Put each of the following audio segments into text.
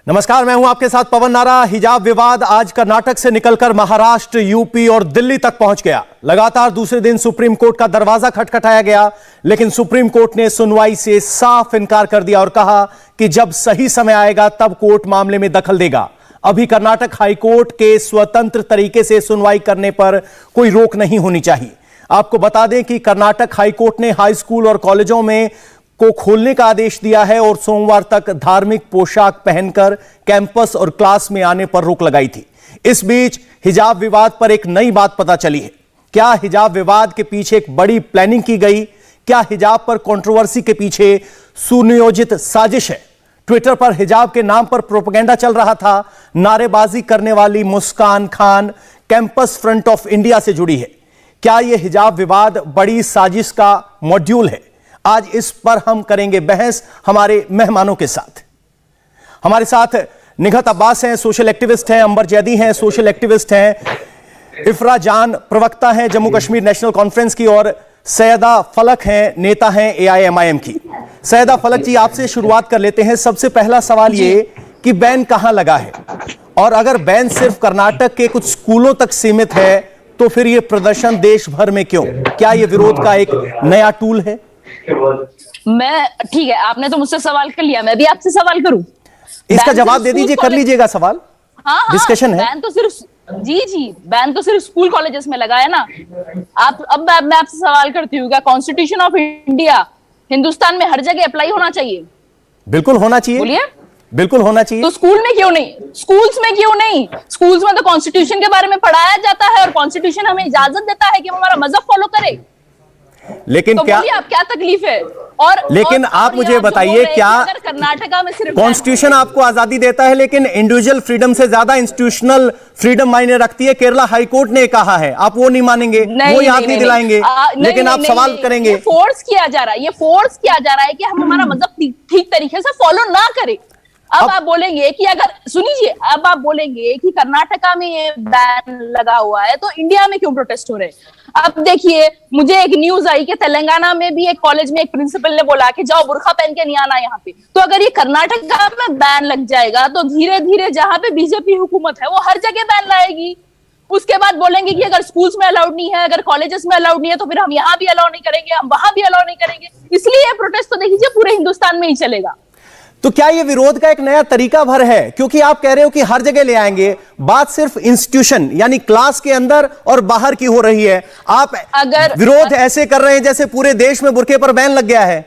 नमस्कार, मैं हूं आपके साथ पवन नारा। हिजाब विवाद आज कर्नाटक से निकलकर महाराष्ट्र, यूपी और दिल्ली तक पहुंच गया। लगातार दूसरे दिन सुप्रीम कोर्ट का दरवाजा खटखटाया गया, लेकिन सुप्रीम कोर्ट ने सुनवाई से साफ इनकार कर दिया और कहा कि जब सही समय आएगा तब कोर्ट मामले में दखल देगा। अभी कर्नाटक हाईकोर्ट के स्वतंत्र तरीके से सुनवाई करने पर कोई रोक नहीं होनी चाहिए। आपको बता दें कि कर्नाटक हाईकोर्ट ने हाई स्कूल और कॉलेजों में को खोलने का आदेश दिया है और सोमवार तक धार्मिक पोशाक पहनकर कैंपस और क्लास में आने पर रोक लगाई थी। इस बीच हिजाब विवाद पर एक नई बात पता चली है। क्या हिजाब विवाद के पीछे एक बड़ी प्लानिंग की गई? क्या हिजाब पर कंट्रोवर्सी के पीछे सुनियोजित साजिश है? ट्विटर पर हिजाब के नाम पर प्रोपेगेंडा चल रहा था। नारेबाजी करने वाली Muskan Khan Campus Front of India से जुड़ी है। क्या यह हिजाब विवाद बड़ी साजिश का मॉड्यूल है? आज इस पर हम करेंगे बहस हमारे मेहमानों के साथ। हमारे साथ निघत अब्बास हैं, सोशल एक्टिविस्ट हैं, अंबर जैदी हैं, सोशल एक्टिविस्ट हैं, इफ्रा जान प्रवक्ता हैं जम्मू कश्मीर नेशनल कॉन्फ्रेंस की, और सैयदा फलक हैं, नेता हैं AIMIM की। सैयदा फलक जी, आपसे शुरुआत कर लेते हैं। सबसे पहला सवाल ये कि बैन कहां लगा है, और अगर बैन सिर्फ कर्नाटक के कुछ स्कूलों तक सीमित है तो फिर यह प्रदर्शन देश भर में क्यों? क्या यह विरोध का एक नया टूल है? मैं ठीक है, आपने तो मुझसे सवाल कर लिया, मैं भी आपसे सवाल करूं। इसका जवाब दे दीजिए, कर लीजिएगा सवाल। हाँ, डिस्कशन है। बैन तो सिर्फ बैन तो सिर्फ स्कूल कॉलेजेस में लगा है ना। अब मैं आपसे सवाल करती हूँ, क्या कॉन्स्टिट्यूशन ऑफ इंडिया हिंदुस्तान में हर जगह अप्लाई होना चाहिए? बिल्कुल होना चाहिए। बोलिए। बिल्कुल होना चाहिए। तो स्कूल में क्यों नहीं? स्कूल्स में क्यों नहीं? स्कूल्स में तो कॉन्स्टिट्यूशन के बारे में पढ़ाया जाता है और कॉन्स्टिट्यूशन हमें इजाजत देता है कि हम हमारा मजहब फॉलो करें। लेकिन तो क्या आप क्या तकलीफ है? और आप मुझे बताइए, क्या कर्नाटका में सिर्फ कॉन्स्टिट्यूशन आपको आजादी देता है लेकिन इंडिविजुअल फ्रीडम से ज्यादा इंस्टीट्यूशनल फ्रीडम मायने रखती है? केरला हाईकोर्ट ने कहा है, आप वो नहीं मानेंगे, वो याद नहीं दिलाएंगे, लेकिन आप सवाल करेंगे। फोर्स किया जा रहा है, ये फोर्स किया जा रहा है कि हम हमारा मजहब ठीक तरीके से फॉलो ना करें। अब आप बोलेंगे कि अगर सुनिए, अब आप बोलेंगे कि कर्नाटका में ये बैन लगा हुआ है तो इंडिया में क्यों प्रोटेस्ट हो रहे हैं? अब देखिए, मुझे एक न्यूज आई कि तेलंगाना में भी एक कॉलेज में एक प्रिंसिपल ने बोला कि जाओ बुर्खा पहन के नहीं आना यहाँ पे। तो अगर ये कर्नाटका में बैन लग जाएगा तो धीरे धीरे जहां पे बीजेपी हुकूमत है वो हर जगह बैन लाएगी। उसके बाद बोलेंगे कि अगर स्कूल्स में अलाउड नहीं है, अगर कॉलेजेस में अलाउड नहीं है तो फिर हम यहाँ भी अलाउ नहीं करेंगे, हम वहां भी अलाउ नहीं करेंगे। इसलिए ये प्रोटेस्ट तो देखिए पूरे हिंदुस्तान में ही चलेगा। तो क्या ये विरोध का एक नया तरीका भर है? क्योंकि आप कह रहे हो कि हर जगह ले आएंगे, बात सिर्फ इंस्टीट्यूशन यानी क्लास के अंदर और बाहर की हो रही है। आप अगर विरोध ऐसे कर रहे हैं जैसे पूरे देश में बुर्के पर बैन लग गया है।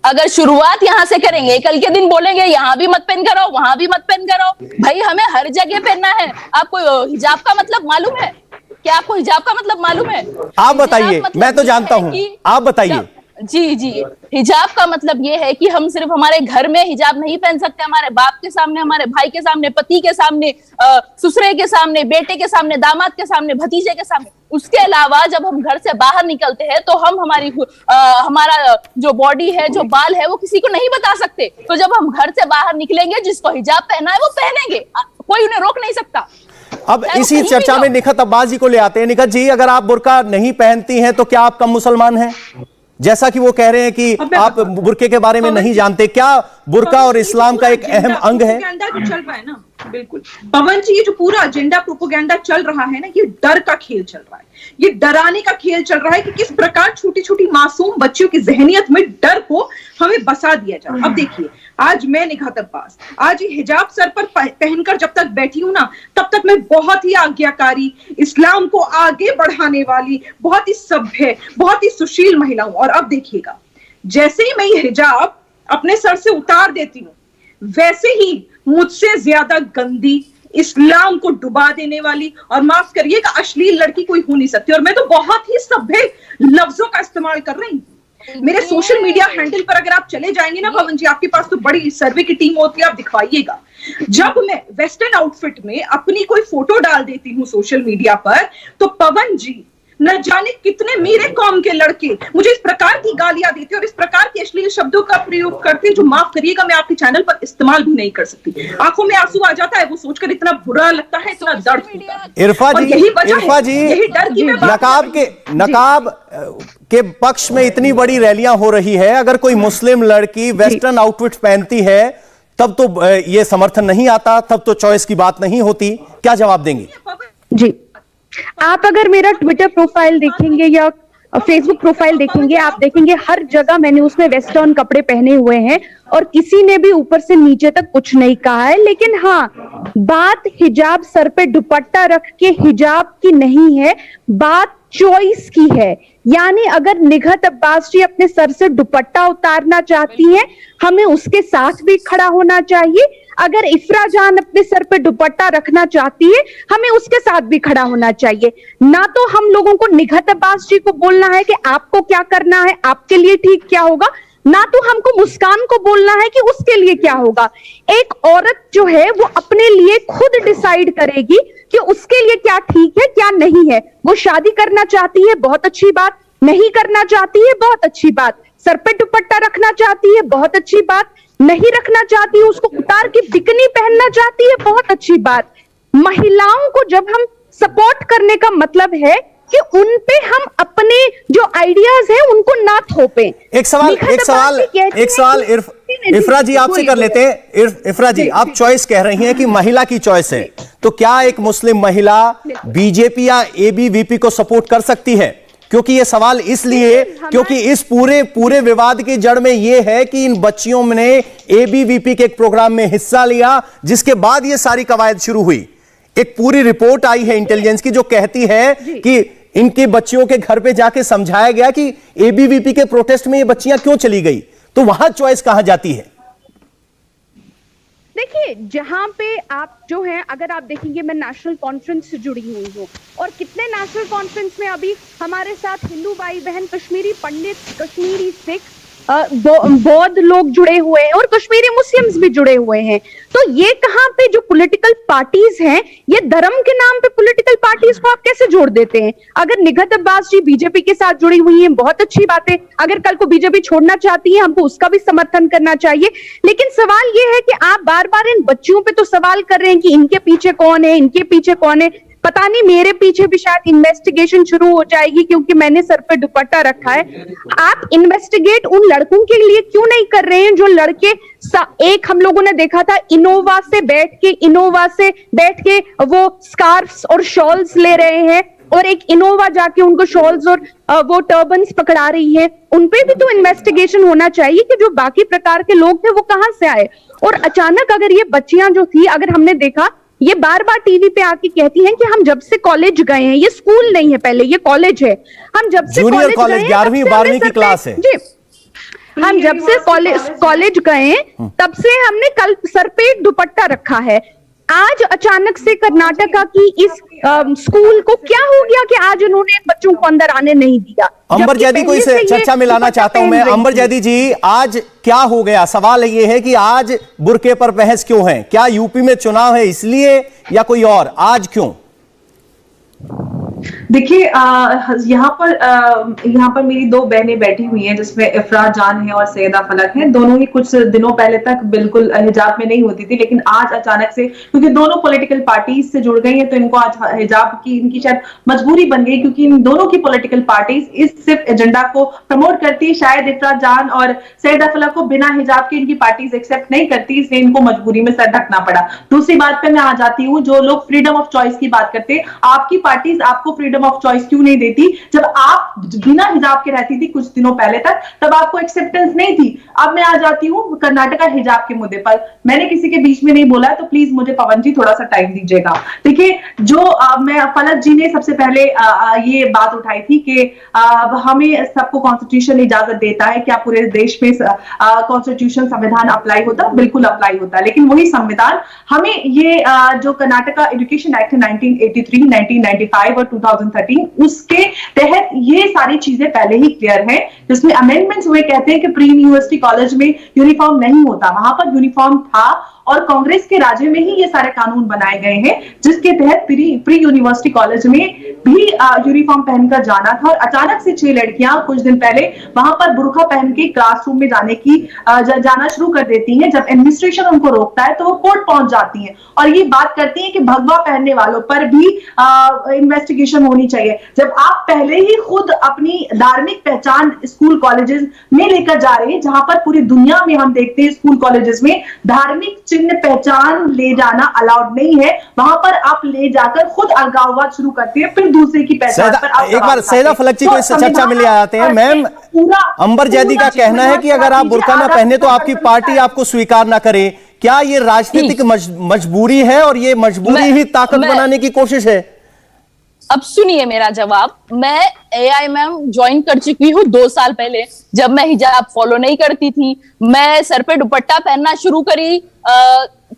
अगर शुरुआत यहां से करेंगे, कल के दिन बोलेंगे यहां भी मत पहन कर आओ, वहां भी मत पहन कर आओ। भाई, हमें हर जगह पहनना है। आपको हिजाब का मतलब मालूम है? क्या आपको हिजाब का मतलब मालूम है? आप बताइए, मैं तो जानता हूं, आप बताइए। जी, हिजाब का मतलब ये है कि हम सिर्फ हमारे घर में हिजाब नहीं पहन सकते, हमारे बाप के सामने, हमारे भाई के सामने, पति के सामने, ससुरे के सामने, बेटे के सामने, दामाद के सामने, भतीजे के सामने। उसके अलावा जब हम घर से बाहर निकलते हैं तो हम हमारा जो बॉडी है, जो बाल है, वो किसी को नहीं बता सकते। तो जब हम घर से बाहर निकलेंगे, जिसको हिजाब पहना है वो पहनेंगे, कोई उन्हें रोक नहीं सकता। अब इसी चर्चा में निखत अब्बास जी को ले आते हैं। निखत जी, अगर आप बुर्का नहीं पहनती हैं तो क्या आप कम मुसलमान हैं? जैसा कि वो कह रहे हैं कि आप बुर्के के बारे में नहीं जानते। क्या बुर्का और इस्लाम का एक अहम अंग है? चल रहा है ना, बिल्कुल पवन जी, ये जो पूरा एजेंडा प्रोपोगेंडा चल रहा है ना, ये डर का खेल चल रहा है, ये डराने का खेल चल रहा है कि किस प्रकार छोटी छोटी मासूम बच्चियों की जहनियत में डर को हमें बसा दिया जाए। अब देखिए, आज मैं निघत अब्बास, आज ये हिजाब सर पर पहनकर जब तक बैठी हूं ना, तब तक मैं बहुत ही आज्ञाकारी, इस्लाम को आगे बढ़ाने वाली, बहुत ही सभ्य, बहुत ही सुशील महिला हूं। और अब देखिएगा, जैसे ही मैं ये हिजाब अपने सर से उतार देती हूँ, वैसे ही मुझसे ज्यादा गंदी, इस्लाम को डुबा देने वाली और माफ करिएगा अश्लील लड़की कोई हो नहीं सकती। और मैं तो बहुत ही सभ्य लफ्जों का इस्तेमाल कर रही हूँ। मेरे सोशल मीडिया हैंडल पर अगर आप चले जाएंगे ना पवन जी, आपके पास तो बड़ी सर्वे की टीम होती है, आप दिखवाइएगा। जब मैं वेस्टर्न आउटफिट में अपनी कोई फोटो डाल देती हूँ सोशल मीडिया पर, तो पवन जी न जाने कितने मेरे कौम के लड़के मुझे इस प्रकार की गालियां देते और इस प्रकार के अश्लील शब्दों का प्रयोग करते, जो माफ करिएगा मैं आपके चैनल पर इस्तेमाल भी नहीं कर सकती। आंखों में आंसू आ जाता है वो सोचकर, इतना बुरा लगता है, इतना दर्द होता है। इरफा जी, यही डर की नकाब के पक्ष में इतनी बड़ी रैलियां हो रही है, अगर कोई मुस्लिम लड़की वेस्टर्न आउटफिट पहनती है तब तो ये समर्थन नहीं आता, तब तो चॉइस की बात नहीं होती। क्या जवाब देंगे? जी, आप अगर मेरा ट्विटर प्रोफाइल देखेंगे या फेसबुक प्रोफाइल देखेंगे, आप देखेंगे हर जगह मैंने उसमें वेस्टर्न कपड़े पहने हुए हैं और किसी ने भी ऊपर से नीचे तक कुछ नहीं कहा है। लेकिन हाँ, बात हिजाब, सर पे दुपट्टा रख के हिजाब की नहीं है, बात चॉइस की है। यानी अगर निघत अब्बास जी अपने सर से दुपट्टा उतारना चाहती हैं, हमें उसके साथ भी खड़ा होना चाहिए। अगर इफ्रा जान अपने सर पे दुपट्टा रखना चाहती है, हमें उसके साथ भी खड़ा होना चाहिए। ना तो हम लोगों को निघत अब्बास जी को बोलना है कि आपको क्या करना है, आपके लिए ठीक क्या होगा, ना तो हमको मुस्कान को बोलना है कि उसके लिए क्या होगा। एक औरत जो है वो अपने लिए खुद डिसाइड करेगी कि उसके लिए क्या ठीक है, क्या नहीं है। वो शादी करना चाहती है, बहुत अच्छी बात। नहीं करना चाहती है, बहुत अच्छी बात। सर पे दुपट्टा रखना चाहती है, बहुत अच्छी बात। नहीं रखना चाहती है, उसको उतार के बिकनी पहनना चाहती है, बहुत अच्छी बात। महिलाओं को जब हम सपोर्ट करने का मतलब है कि उन पे हम अपने जो आइडियाज हैं उनको ना थोपें। एक सवाल इफ्रा जी आपसे कर लेते हैं। इफ्रा जी, आप चॉइस कह रही हैं कि महिला की चॉइस है, तो क्या एक मुस्लिम महिला बीजेपी या एबीवीपी को सपोर्ट कर सकती है? क्योंकि ये सवाल इसलिए क्योंकि इस पूरे विवाद की जड़ में ये है कि इन बच्चियों ने एबीवीपी के एक प्रोग्राम में हिस्सा लिया, जिसके बाद ये सारी कवायद शुरू हुई। एक पूरी रिपोर्ट आई है इंटेलिजेंस की जो कहती है कि इनके बच्चियों के घर पे जाके समझाया गया कि एबीवीपी के प्रोटेस्ट में ये बच्चियां क्यों चली गई। तो वहां चॉइस कहां जाती है? देखिए, जहां पे आप जो है, अगर आप देखेंगे, मैं नेशनल कॉन्फ्रेंस से जुड़ी हुई हूँ और कितने नेशनल कॉन्फ्रेंस में अभी हमारे साथ हिंदू भाई बहन, कश्मीरी पंडित, कश्मीरी सिख, बौद्ध लोग जुड़े हुए हैं और कश्मीरी मुस्लिम्स भी जुड़े हुए हैं। तो ये कहां पे जो पॉलिटिकल पार्टीज हैं, ये धर्म के नाम पे पॉलिटिकल पार्टीज को आप कैसे जोड़ देते हैं? अगर निघत अब्बास जी बीजेपी के साथ जुड़ी हुई हैं, बहुत अच्छी बात है। अगर कल को बीजेपी छोड़ना चाहती है, हमको उसका भी समर्थन करना चाहिए। लेकिन सवाल ये है कि आप बार बार इन बच्चियों पे तो सवाल कर रहे हैं कि इनके पीछे कौन है, इनके पीछे कौन है। पता नहीं, मेरे पीछे भी शायद इन्वेस्टिगेशन शुरू हो जाएगी क्योंकि मैंने सर पे दुपट्टा रखा है। आप इन्वेस्टिगेट उन लड़कों के लिए क्यों नहीं कर रहे हैं जो लड़के, एक हम लोगों ने देखा था इनोवा से बैठ के वो स्कार्फ्स और शॉल्स ले रहे हैं और एक इनोवा जाके उनको शॉल्स और वो टर्बन्स पकड़ा रही है। उनपे भी तो इन्वेस्टिगेशन होना चाहिए कि जो बाकी प्रकार के लोग थे वो कहां से आए। और अचानक अगर ये बच्चियां जो थी, अगर हमने देखा, ये बार बार टीवी पे आके कहती हैं कि हम जब से कॉलेज गए हैं, ये स्कूल नहीं है, पहले ये कॉलेज है, हम जब से जूनियर कॉलेज 11वीं 12वीं की क्लास है जी, हम जब से कॉलेज गए तब से हमने कल सर पे एक दुपट्टा रखा है। आज अचानक से कर्नाटका की इस स्कूल को क्या हो गया कि आज उन्होंने बच्चों को अंदर आने नहीं दिया? अंबर जैदी को इस चर्चा में लाना चाहता हूं मैं। अंबर जैदी जी, आज क्या हो गया? सवाल ये है कि आज बुर्के पर बहस क्यों है? क्या यूपी में चुनाव है इसलिए या कोई और? आज क्यों? देखिए, यहाँ पर मेरी दो बहनें बैठी हुई हैं, जिसमें इफ्रा जान है और सैयदा फलक है। दोनों ही कुछ दिनों पहले तक बिल्कुल हिजाब में नहीं होती थी, लेकिन आज अचानक से, क्योंकि दोनों पॉलिटिकल पार्टीज से जुड़ गई हैं, तो इनको आज हिजाब की इनकी शायद मजबूरी बन गई, क्योंकि इन दोनों की पॉलिटिकल पार्टीज इस सिर्फ एजेंडा को प्रमोट करती है। शायद इफ्रा जान और सैयदा फलक को बिना हिजाब के इनकी पार्टीज एक्सेप्ट नहीं करती, इसलिए इनको मजबूरी में सर ढकना पड़ा। दूसरी बात पे मैं आ जाती हूँ, जो लोग फ्रीडम ऑफ चॉइस की बात करते हैं, आपकी पार्टीज आपको फ्रीडम ऑफ चॉइस क्यों नहीं देती? जब आप बिना हिजाब के रहती थी कुछ दिनों पहले तक, तब आपको एक्सेप्टेंस नहीं थी। अब मैं आ जाती हूं कर्नाटका हिजाब के मुद्दे पर। मैंने किसी के बीच में नहीं बोला है, तो प्लीज मुझे पवन जी थोड़ा सा टाइम दीजिएगा। देखिए, जो मैं फलक जी ने सबसे पहले ये बात उठाई थी कि हमें सबको कॉन्स्टिट्यूशन इजाजत देता है, क्या पूरे देश में कॉन्स्टिट्यूशन संविधान अप्लाई होता? बिल्कुल अप्लाई होता है, लेकिन वही संविधान हमें ये जो कर्नाटका एजुकेशन एक्ट 1983, 1995 और 2013, उसके तहत ये सारी चीजें पहले ही क्लियर है, जिसमें अमेंडमेंट्स हुए। कहते हैं कि प्री यूनिवर्सिटी कॉलेज में यूनिफॉर्म नहीं होता, वहां पर यूनिफॉर्म था और कांग्रेस के राज्य में ही ये सारे कानून बनाए गए हैं, जिसके तहत प्री यूनिवर्सिटी कॉलेज में भी यूनिफॉर्म पहनकर जाना था। और अचानक से 6 लड़कियां कुछ दिन पहले वहां पर बुर्का पहन के क्लासरूम में जाना शुरू कर देती हैं। जब एडमिनिस्ट्रेशन उनको रोकता है तो वो कोर्ट पहुंच जाती हैं और ये बात करती हैं कि भगवा पहनने वालों पर भी इन्वेस्टिगेशन होनी चाहिए। जब आप पहले ही खुद अपनी धार्मिक पहचान स्कूल कॉलेजेस में लेकर जा रहे हैं, जहां पर पूरी दुनिया में हम देखते हैं स्कूल कॉलेजेस में धार्मिक चिन्ह पहचान ले जाना अलाउड नहीं है, वहां पर आप ले जाकर खुद अलगाववाद शुरू करते हैं, फिर दूसरे की पहचान पर आप एक बार सैयदा फलक जी को इस चर्चा में ले आते हैं। मैम, अंबर जैदी का कहना है कि अगर आप बुर्का ना पहने तो आपकी पार्टी आपको स्वीकार ना करे। क्या ये राजनीतिक मजबूरी है और ये मजबूरी ही ताकत बनाने की कोशिश है? अब सुनिए मेरा जवाब। मैं AIMM ज्वाइन कर चुकी हूँ 2 साल पहले, जब मैं हिजाब फॉलो नहीं करती थी। मैं सर पे दुपट्टा पहनना शुरू करी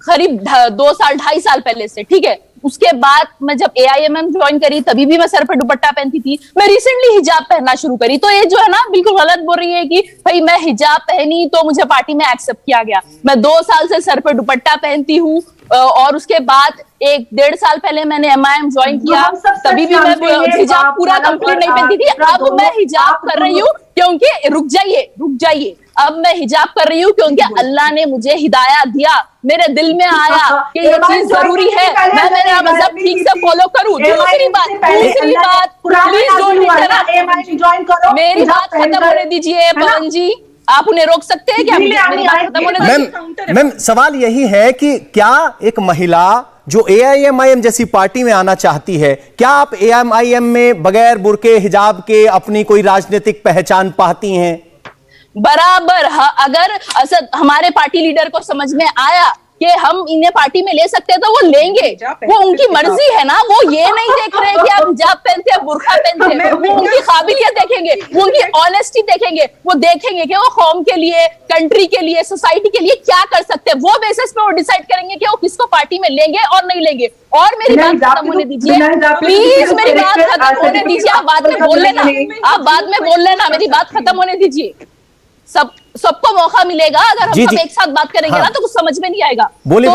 करीब 2 साल 2.5 साल पहले से, ठीक है। उसके बाद मैं जब AIMM ज्वाइन करी तभी भी मैं सर पे दुपट्टा पहनती थी। मैं रिसेंटली हिजाब पहनना शुरू करी, तो ये जो है ना बिल्कुल गलत बोल रही है कि भाई मैं हिजाब पहनी तो मुझे पार्टी में एक्सेप्ट किया गया। मैं 2 साल से सर पे दुपट्टा पहनती हूँ और उसके बाद 1-1.5 साल पहले मैंने MIM ज्वाइन किया, तभी भी मैं हिजाब पूरा कंप्लीट नहीं पहनती थी। अब मैं हिजाब कर रही हूँ क्योंकि रुक जाइए, अब मैं हिजाब कर रही हूँ क्योंकि अल्लाह ने मुझे हिदायत दिया, मेरे दिल में आया कि ये चीज जरूरी है, मैं मेरा मजहब ठीक से फॉलो करूँ। दूसरी बात प्लीज डोंट इंटरप्ट, मेरी बात खत्म होने दीजिए। पवन जी, आप उन्हें रोक सकते हैं क्या? मेरी बात खत्म होने दीजिए। मैम, सवाल यही है कि क्या एक महिला जो AIMIM जैसी पार्टी में आना चाहती है, क्या आप AIMIM में बगैर बुर्के हिजाब के अपनी कोई राजनीतिक पहचान पाती हैं? बराबर। अगर हमारे पार्टी लीडर को समझ में आया कि हम इन्हें पार्टी में ले सकते हैं तो वो लेंगे, वो उनकी मर्जी है ना। वो ये नहीं देख रहे हैं कि आप हिजाब पहनते हैं, बुर्का पहनते हैं। वो उनकी काबिलियत देखेंगे, वो उनकी ऑनेस्टी देखेंगे, वो देखेंगे कि वो कौम के लिए, कंट्री के लिए, सोसाइटी के लिए क्या कर सकते हैं। वो बेसिस पे वो डिसाइड करेंगे कि वो किसको पार्टी में लेंगे और नहीं लेंगे। और मेरी बात खत्म होने दीजिए प्लीज, मेरी बात खत्म होने दीजिए। आप बाद में बोल लेना, मेरी बात खत्म होने दीजिए। सबको मौका मिलेगा। अगर हम सब एक साथ बात करेंगे ना तो कुछ समझ में नहीं आएगा। बोलिए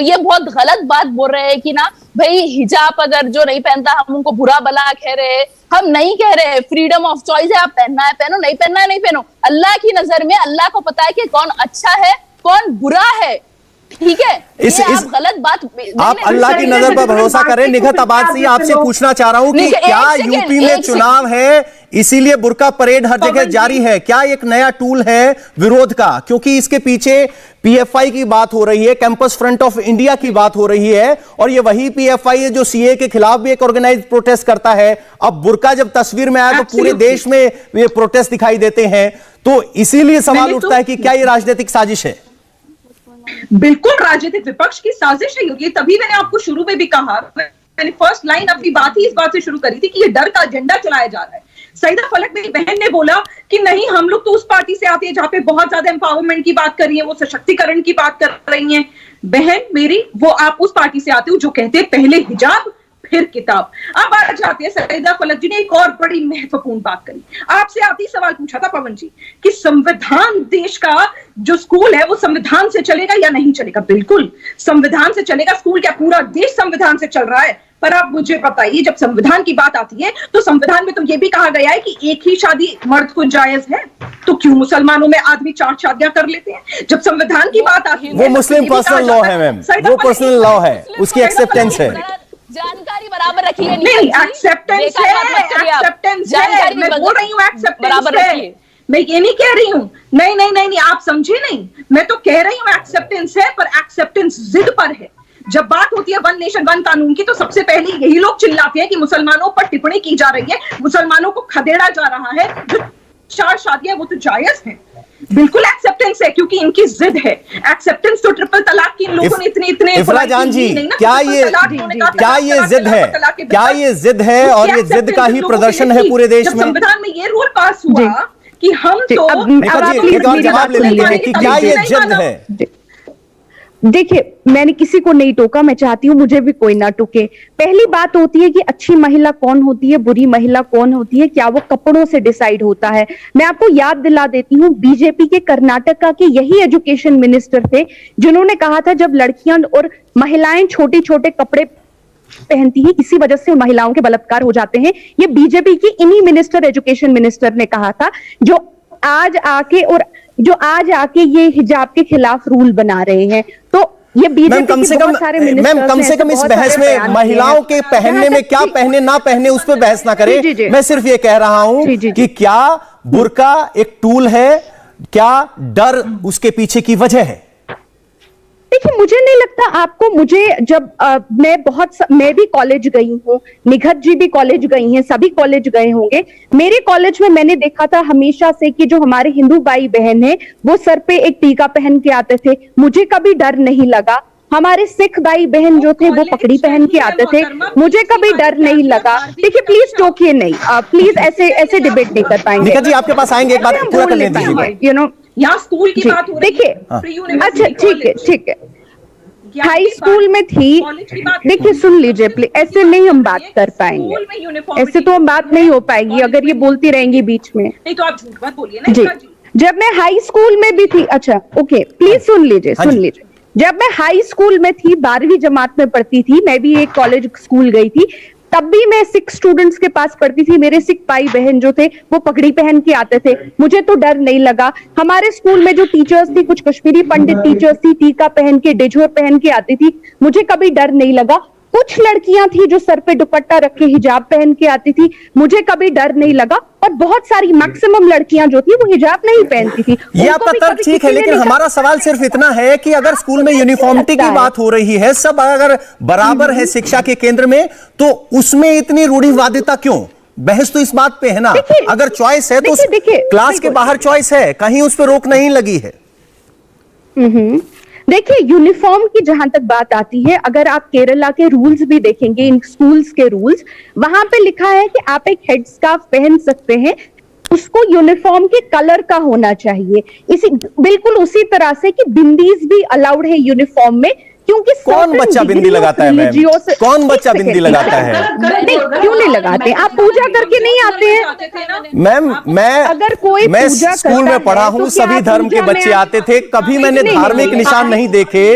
ये बहुत गलत बात बोल रहे हैं कि ना भाई हिजाब अगर जो नहीं पहनता हम उनको बुरा भला कह रहे हैं। हम नहीं कह रहे, फ्रीडम ऑफ चॉइस है, आप पहनना है पहनो, नहीं पहनना है नहीं पहनो। अल्लाह की नजर में अल्लाह को पता है कि कौन अच्छा है कौन बुरा है, ठीक है। आप गलत बात, आप अल्लाह की नजर पर भरोसा करें। निघत अब्बासी, आपसे पूछना चाह रहा हूं कि क्या यूपी में चुनाव है इसीलिए बुर्का परेड हर जगह जारी है? क्या एक नया टूल है विरोध का? क्योंकि इसके पीछे PFI की बात हो रही है, कैंपस फ्रंट ऑफ इंडिया की बात हो रही है, और ये वही PFI है जो CA के खिलाफ भी एक ऑर्गेनाइज्ड प्रोटेस्ट करता है। अब बुर्का जब तस्वीर में आया तो पूरे देश में ये प्रोटेस्ट दिखाई देते हैं, तो इसीलिए सवाल उठता है कि क्या ये राजनीतिक साजिश है? बिल्कुल राजनीतिक विपक्ष की साजिश है ये। तभी मैंने आपको शुरू में भी कहा, मैंने फर्स्ट लाइन अपनी बात ही इस बात से शुरू करी थी कि ये डर का एजेंडा चलाया जा रहा है। सईदा फलक मेरी बहन ने बोला कि नहीं हम लोग तो उस पार्टी से आते हैं जहां पे बहुत ज्यादा एम्पावरमेंट की बात कर रही है, वो सशक्तिकरण की बात कर रही हैं। बहन मेरी, वो आप उस पार्टी से आते हो जो कहते हैं पहले हिजाब फिर किताब। अब आ जाते हैं सईदा फलक जी ने एक और बड़ी महत्वपूर्ण बात करी। आपसे आती सवाल पूछा था पवन जी कि संविधान देश का जो स्कूल है वो संविधान से चलेगा या नहीं चलेगा। बिल्कुल संविधान से चलेगा। स्कूल क्या पूरा देश संविधान से चल रहा है? पर आप मुझे बताइए, जब संविधान की बात आती है तो संविधान में तो ये भी कहा गया है कि एक ही शादी मर्द को जायज है, तो क्यों मुसलमानों में आदमी 4 शादियां कर लेते हैं? जब संविधान की बात आती है, वो मुस्लिम पर्सनल लॉ है मैम, वो पर्सनल लॉ है, उसकी एक्सेप्टेंस है। जानकारी बराबर रखिए। नहीं, एक्सेप्टेंस है, मैं बोल रही हूँ एक्सेप्टेंस है, मैं ये नहीं कह रही हूँ। नहीं, आप समझे नहीं। मैं तो कह रही हूँ एक्सेप्टेंस है, पर एक्सेप्टेंस जिद पर है। जब बात होती है वन नेशन वन कानून की तो सबसे पहले यही लोग चिल्लाते हैं कि मुसलमानों पर टिप्पणी की जा रही है, मुसलमानों को खदेड़ा जा रहा है, जो 4 शादियां वो तो जायज हैं। बिल्कुल एक्सेप्टेंस है क्योंकि इनकी जिद है। एक्सेप्टेंस तो ट्रिपल तलाक की इन लोगों ने इतने इफरा जान जी, क्या ये जिद है? क्या ये जिद है? और ये जिद का ही प्रदर्शन है पूरे देश में। संविधान में ये रूल पास हुआ कि हम तो जवाब ले लेंगे कि क्या ये जिद है। देखिए, मैंने किसी को नहीं टोका, मैं चाहती हूँ मुझे भी कोई ना टोके। पहली बात होती है कि अच्छी महिला कौन होती है, बुरी महिला कौन होती है, क्या वो कपड़ों से डिसाइड होता है? मैं आपको याद दिला देती हूँ, बीजेपी के कर्नाटका के यही एजुकेशन मिनिस्टर थे जिन्होंने कहा था जब लड़कियां और महिलाएं छोटे छोटे कपड़े पहनती है इसी वजह से महिलाओं के बलात्कार हो जाते हैं। ये बीजेपी की इन्हीं मिनिस्टर, एजुकेशन मिनिस्टर ने कहा था, जो आज आके ये हिजाब के खिलाफ रूल बना रहे हैं। तो ये मैम बीजेपी कम से कम इस बहस में महिलाओं के पहनने में क्या पहने ना पहने उस पर बहस ना करें। जी। मैं सिर्फ ये कह रहा हूं कि क्या बुर्का एक टूल है, क्या डर उसके पीछे की वजह है? देखिए, मुझे नहीं लगता आपको, मुझे जब मैं भी कॉलेज गई हूँ, निघत जी भी कॉलेज गई हैं, सभी कॉलेज गए होंगे। मेरे कॉलेज में मैंने देखा था हमेशा से कि जो हमारे हिंदू भाई बहन है वो सर पे एक टीका पहन के आते थे, मुझे कभी डर नहीं लगा। हमारे सिख भाई बहन जो थे वो पगड़ी पहन के आते थे, मुझे कभी डर नहीं लगा। देखिए प्लीज टोकिए नहीं, प्लीज ऐसे डिबेट नहीं कर पाएंगे। निखत जी आपके पास आएंगे, एक बात पूरा कर लेते हैं। यू नो, यहाँ स्कूल की बात हो रही है। देखिए, अच्छा ठीक है, हाई स्कूल में थी। देखिए सुन लीजिए प्लीज, ऐसे नहीं हम बात कर पाएंगे, ऐसे तो हम बात नहीं हो पाएगी अगर ये बोलती रहेंगी बीच में। नहीं तो आप झूठ मत बोलिए ना। जी, जब मैं हाई स्कूल में भी थी, अच्छा ओके प्लीज सुन लीजिए। जब मैं हाई स्कूल में थी, 12वीं जमात में पढ़ती थी, मैं भी एक कॉलेज स्कूल गई थी, तब भी मैं सिख स्टूडेंट्स के पास पढ़ती थी। मेरे सिख भाई बहन जो थे वो पगड़ी पहन के आते थे, मुझे तो डर नहीं लगा। हमारे स्कूल में जो टीचर्स थी, कुछ कश्मीरी पंडित टीचर्स थी, टीका पहन के, डिझोर पहन के आती थी, मुझे कभी डर नहीं लगा। कुछ लड़कियां थी जो सर पे दुपट्टा रखे हिजाब पहन के आती थी, मुझे कभी डर नहीं लगा। और बहुत सारी मैक्सिमम लड़कियां जो थी वो हिजाब नहीं पहनती थी। ये आपका तर्क ठीक है, लेकिन हमारा सवाल सिर्फ इतना है कि अगर स्कूल में यूनिफॉर्मिटी की बात हो रही है, सब अगर बराबर है शिक्षा के केंद्र में, तो उसमें इतनी रूढ़िवादिता क्यों? बहस तो इस बात पे है ना, अगर चॉइस है तो क्लास के बाहर चॉइस है, कहीं उस पर रोक नहीं लगी है। देखिए, यूनिफॉर्म की जहां तक बात आती है, अगर आप केरला के रूल्स भी देखेंगे, इन स्कूल्स के रूल्स, वहां पे लिखा है कि आप एक हेड स्कार्फ पहन सकते हैं, उसको यूनिफॉर्म के कलर का होना चाहिए। बिल्कुल उसी तरह से कि बिंदीज भी अलाउड है यूनिफॉर्म में, क्योंकि कौन बच्चा बिंदी लगाता है मैम? कौन बच्चा बिंदी लगाता है? नहीं, क्यों नहीं लगाते? आप पूजा करके नहीं आते हैं मैम? मैं स्कूल में पढ़ा हूं, सभी धर्म के बच्चे आते थे, कभी मैंने धार्मिक निशान नहीं देखे।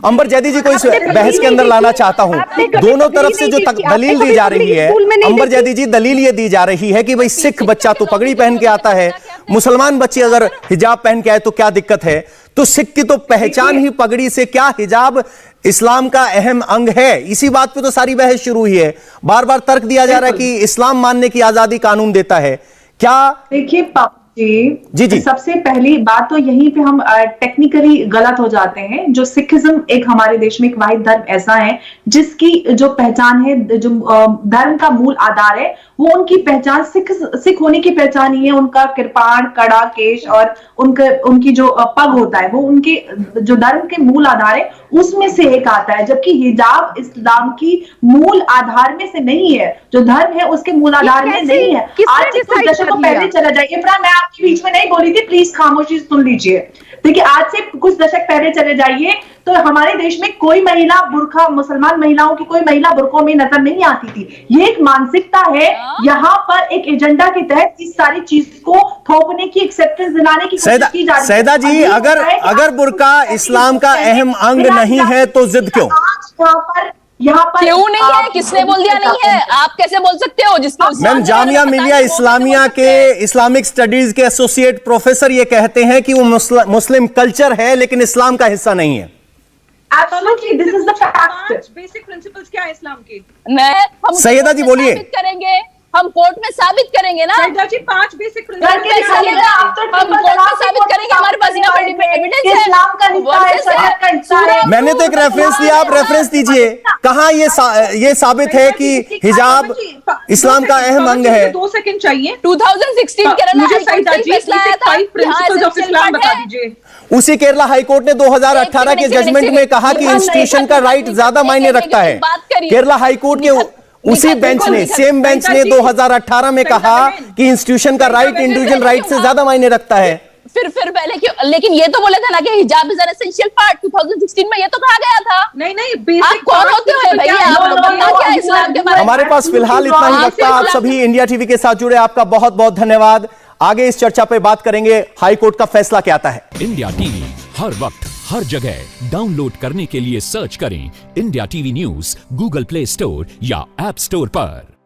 अंबर जैदी जी को इस बहस के अंदर लाना चाहता हूं। दोनों तरफ से जो दलील दी जा रही है, अंबर जैदी जी, दलील ये दी जा रही है कि भाई सिख बच्चा तो पगड़ी पहन के आता है, मुसलमान बच्चे अगर हिजाब पहन के आए तो क्या दिक्कत है? तो सिख की तो पहचान ही पगड़ी से, क्या हिजाब इस्लाम का अहम अंग है? इसी बात पे तो सारी बहस शुरू हुई है। बार बार तर्क दिया जा रहा है कि इस्लाम मानने की आजादी कानून देता है। क्या देखिए जी, सबसे पहली बात तो यहीं पे हम टेक्निकली गलत हो जाते हैं। जो सिखिज्म एक हमारे देश में एक वाहिद धर्म ऐसा है जिसकी जो पहचान है, जो धर्म का मूल आधार है, वो उनकी पहचान सिख होने की पहचान ही है। उनका कृपाण, कड़ा, केश और उनकी जो पग होता है, वो उनके जो धर्म के मूल आधार है उसमें से एक आता है। जबकि हिजाब इस्लाम की मूल आधार में से नहीं है, जो धर्म है उसके मूल आधार में नहीं है। आज से कुछ दशकों पहले चला जाइए, मैं आपके बीच में नहीं बोली थी, प्लीज खामोशी सुन लीजिए। देखिए, आज से कुछ दशक पहले चले जाइए तो हमारे देश में कोई महिला बुर्का, मुसलमान महिलाओं की कोई महिला बुर्कों में नजर नहीं आती थी। ये एक मानसिकता है, यहाँ पर एक एजेंडा के तहत इस सारी चीज को थोपने की, एक्सेप्टेंस दिलाने की कोशिश की जा रही है। सैदा जी, अगर बुर्का इस्लाम का अहम अंग नहीं है तो जिद क्यों? यहाँ पर क्यों नहीं है? किसने बोल दिया नहीं है? आप कैसे बोल सकते हो? जिसको मैम, जामिया मिलिया इस्लामिया के इस्लामिक स्टडीज के एसोसिएट प्रोफेसर ये कहते हैं कि वो मुस्लिम कल्चर है लेकिन इस्लाम का हिस्सा नहीं है। Absolutely, this is the fact. Basic principles क्या है इस्लाम के? हम सैयदा जी बोलिए। करेंगे, हम कोर्ट में साबित करेंगे ना। सैयदा जी, 5 बेसिक प्रिंसिपल्स हम कोर्ट में साबित करेंगे, हमारे पास एविडेंस है। इस्लाम का हिस्सा है। मैंने तो एक रेफरेंस दिया, आप रेफरेंस दीजिए। कहां ये साबित है कि हिजाब इस्लाम का अहम अंग है? 2 सेकंड चाहिए। 2016 केरला मुझे सैयदा जी बेसिक 5 प्रिंसिपल्स ऑफ इस्लाम बता दीजिए। उसी केरला हाईकोर्ट ने 2018 के जजमेंट में कहा कि इंस्टीट्यूशन का राइट ज्यादा मायने रखता है। केरला हाईकोर्ट के उसी बेंच ने, सेम बेंच ने 2018 में कहा कि इंस्टीट्यूशन का राइट इंडिविजुअल राइट से ज्यादा मायने रखता है। फिर पहले क्यों? लेकिन ये तो बोला था ना कि हिजाब इज एन एसेंशियल पार्ट। 2016 में ये तो कहा गया था। नहीं, बेसिक आप कौन होते हो भैया? आप बताना क्या इस्लाम के बारे में? हमारे पास फिलहाल इतना ही वक्त। आप सभी इंडिया टीवी के साथ जुड़े, आपका बहुत बहुत धन्यवाद। आगे इस चर्चा पे बात करेंगे, हाईकोर्ट का फैसला क्या आता है। इंडिया टीवी हर वक्त हर जगह डाउनलोड करने के लिए सर्च करें India TV news Google play store या ऐप स्टोर पर।